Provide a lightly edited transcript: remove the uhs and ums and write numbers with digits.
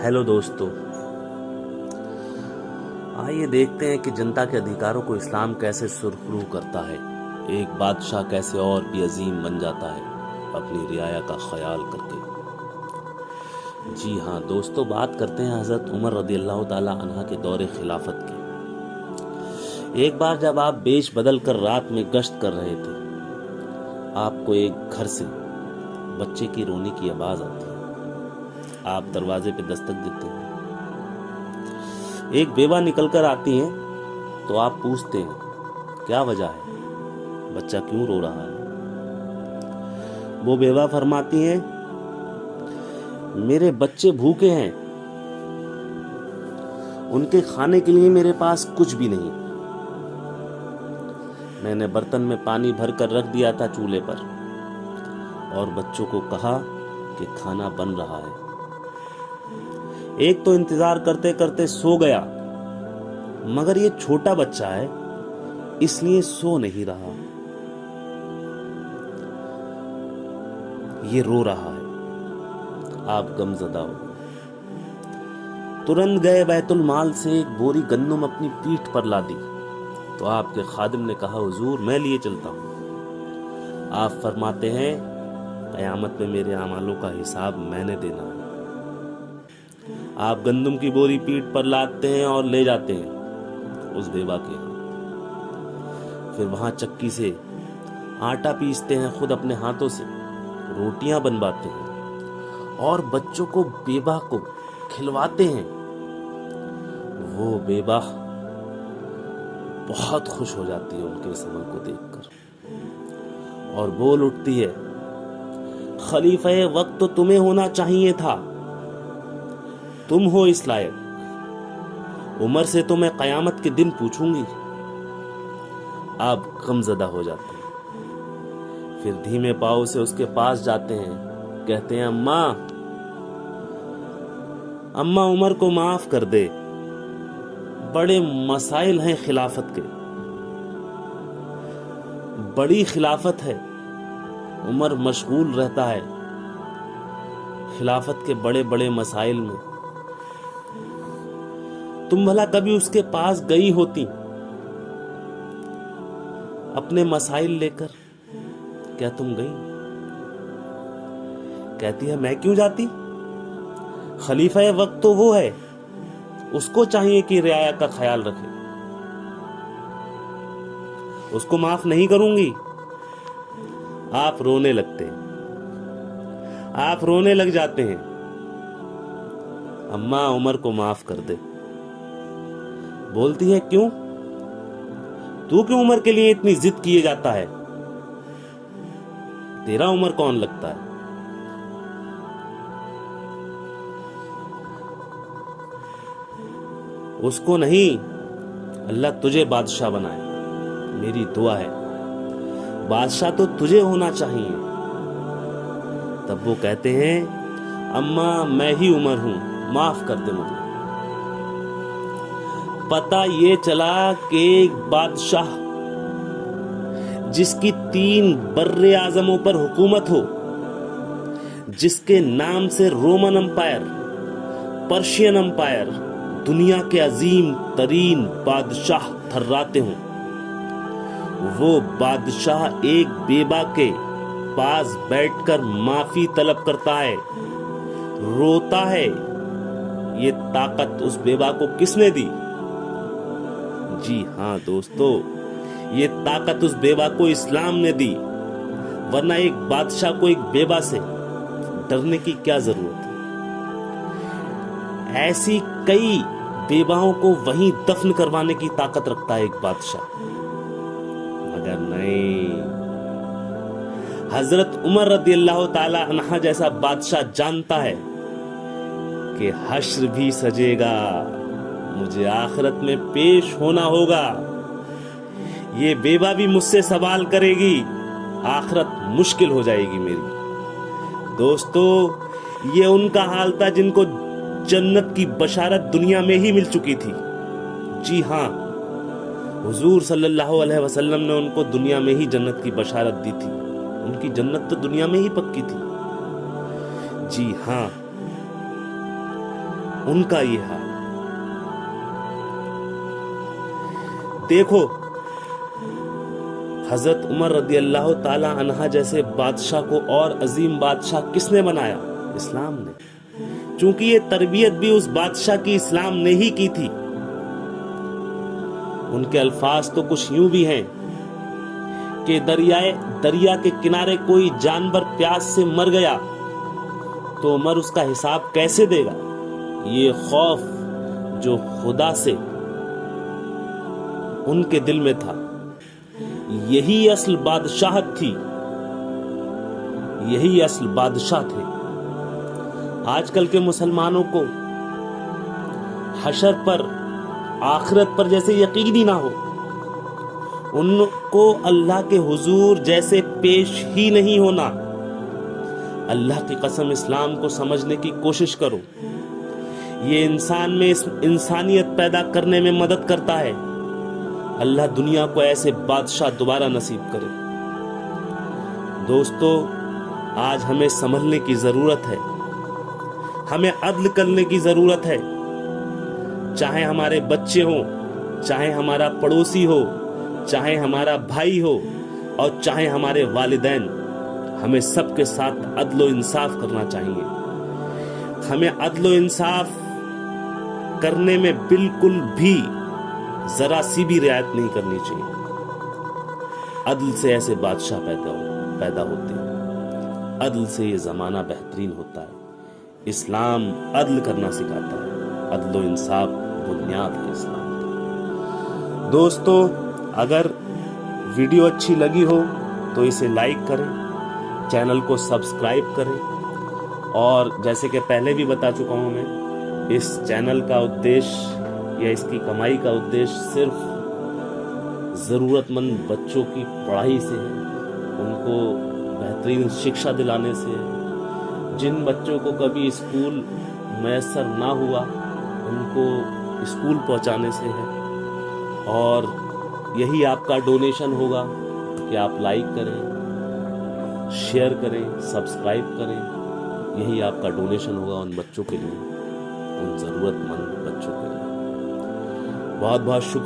Hello दोस्तों, आइए देखते हैं कि जनता के अधिकारों को इस्लाम कैसे सुरखरू करता है। एक बादशाह कैसे और भी अजीम बन जाता है अपनी रियाया का ख्याल करके। जी हाँ दोस्तों, बात करते हैं हज़रत उमर रदियल्लाहु ताला अन्हा के दौरे खिलाफत की। एक बार जब आप बेश बदल कर रात में गश्त कर रहे थे, आपको एक घर से बच्चे की रोने की आवाज आती है। आप दरवाजे पे दस्तक देते हैं। एक बेवा निकल कर आती है तो आप पूछते हैं क्या वजह है, बच्चा क्यों रो रहा है। वो बेवा फरमाती है मेरे बच्चे भूखे हैं, उनके खाने के लिए मेरे पास कुछ भी नहीं। मैंने बर्तन में पानी भरकर रख दिया था चूल्हे पर और बच्चों को कहा कि खाना बन रहा है। एक तो इंतजार करते करते सो गया, मगर ये छोटा बच्चा है इसलिए सो नहीं रहा, ये रो रहा है। आप गमज़दा हो। तुरंत गए बैतुल माल से एक बोरी गंदम अपनी पीठ पर ला दी तो आपके खादिम ने कहा हुजूर मैं लिए चलता हूं। आप फरमाते हैं क़यामत में मेरे अमालों का हिसाब मैंने देना है। आप गंदम की बोरी पीठ पर लादते हैं और ले जाते हैं उस बेवा के यहाँ। फिर वहां चक्की से आटा पीसते हैं, खुद अपने हाथों से रोटियां बनवाते हैं और बच्चों को बेवा को खिलवाते हैं। वो बेवा बहुत खुश हो जाती है उनके इस अमल को देखकर और बोल उठती है खलीफे वक्त तो तुम्हें होना चाहिए था, तुम हो इस लायक। उमर से तो मैं क़यामत के दिन पूछूंगी। आप गमज़दा हो जाते हैं। फिर धीमे पाँव से उसके पास जाते हैं, कहते हैं अम्मा उमर को माफ कर दे, बड़े मसाइल हैं खिलाफत के, बड़ी खिलाफत है, उमर मशगूल रहता है खिलाफत के बड़े बड़े मसाइल में। तुम भला कभी उसके पास गई होती अपने मसाइल लेकर? क्या तुम गई? कहती है मैं क्यों जाती, खलीफा वक्त तो वो है, उसको चाहिए कि रियाया का ख्याल रखे, उसको माफ नहीं करूंगी। आप रोने लगते हैं, आप रोने लग जाते हैं। अम्मा उमर को माफ कर दे। बोलती है क्यों, तू क्यों उमर के लिए इतनी जिद किए जाता है, तेरा उमर कौन लगता है। उसको नहीं, अल्लाह तुझे बादशाह बनाए, मेरी दुआ है, बादशाह तो तुझे होना चाहिए। तब वो कहते हैं अम्मा मैं ही उमर हूं, माफ कर दे मुझे। पता ये चला कि एक बादशाह जिसकी 3 बर्रे आजमों पर हुकूमत हो, जिसके नाम से रोमन अंपायर, पर्शियन अंपायर, दुनिया के अजीम तरीन बादशाह थर्राते हों, वो बादशाह एक बेवा के पास बैठकर माफी तलब करता है, रोता है। ये ताकत उस बेवा को किसने दी? जी हाँ दोस्तों, ये ताकत उस बेवा को इस्लाम ने दी, वरना एक बादशाह को एक बेवा से डरने की क्या जरूरत है। ऐसी कई बेवाओं को वहीं दफन करवाने की ताकत रखता है एक बादशाह, मगर नहीं, हजरत उमर रदियल्लाहु ताला अन्हा जैसा बादशाह जानता है कि हश्र भी सजेगा, मुझे आखिरत में पेश होना होगा, ये बेवा भी मुझसे सवाल करेगी, आखिरत मुश्किल हो जाएगी मेरी। दोस्तों, ये उनका हाल था जिनको जन्नत की बशारत दुनिया में ही मिल चुकी थी। जी हाँ, हुजूर सल्लल्लाहु अलैहि वसल्लम ने उनको दुनिया में ही जन्नत की बशारत दी थी, उनकी जन्नत तो दुनिया में ही पक्की थी। जी हाँ, ان کا یہ حال. دیکھو حضرت عمر رضی اللہ تعالی عنہ جیسے بادشاہ کو اور عظیم بادشاہ کس نے بنایا؟ اسلام نے. چونکہ یہ تربیت بھی اس بادشاہ کی اسلام نے ہی کی تھی. ان کے الفاظ تو کچھ یوں بھی ہیں کہ دریا کے کنارے کوئی جانور پیاس سے مر گیا تو عمر اس کا حساب کیسے دے گا؟ یہ خوف جو خدا سے ان کے دل میں تھا، یہی اصل بادشاہت تھی، یہی اصل بادشاہ تھے. آج کل کے مسلمانوں کو حشر پر، آخرت پر جیسے یقین ہی نہ ہو، ان کو اللہ کے حضور جیسے پیش ہی نہیں ہونا. اللہ کی قسم اسلام کو سمجھنے کی کوشش کرو. یہ انسان میں انسانیت پیدا کرنے میں مدد کرتا ہے. اللہ دنیا کو ایسے بادشاہ دوبارہ نصیب کرے. دوستو، آج ہمیں سنبھلنے کی ضرورت ہے، ہمیں عدل کرنے کی ضرورت ہے. چاہے ہمارے بچے ہوں، چاہے ہمارا پڑوسی ہو، چاہے ہمارا بھائی ہو، اور چاہے ہمارے والدین، ہمیں سب کے ساتھ عدل و انصاف کرنا چاہیے. ہمیں عدل و انصاف کرنے میں بالکل بھی ذرا سی بھی رعایت نہیں کرنی چاہیے. عدل سے ایسے بادشاہ پیدا ہوتے ہیں. عدل سے یہ زمانہ بہترین ہوتا ہے. اسلام عدل کرنا سکھاتا ہے. عدل و انصاف بنیاد ہے اسلام کی. دوستو، اگر ویڈیو اچھی لگی ہو تو اسے لائک کریں، چینل کو سبسکرائب کریں، اور جیسے کہ پہلے بھی بتا چکا ہوں میں، اس چینل کا ادیش یا اس کی کمائی کا ادیش صرف ضرورت مند بچوں کی پڑھائی سے ہے، ان کو بہترین شکشا دلانے سے ہے. جن بچوں کو کبھی اسکول میسر نہ ہوا ان کو اسکول پہنچانے سے ہے. اور یہی آپ کا ڈونیشن ہوگا کہ آپ لائک کریں، شیئر کریں، سبسکرائب کریں. یہی آپ کا ڈونیشن ہوگا ان بچوں کے لیے، ان ضرورت مند بچوں کے لیے. بہت بہت شکریہ.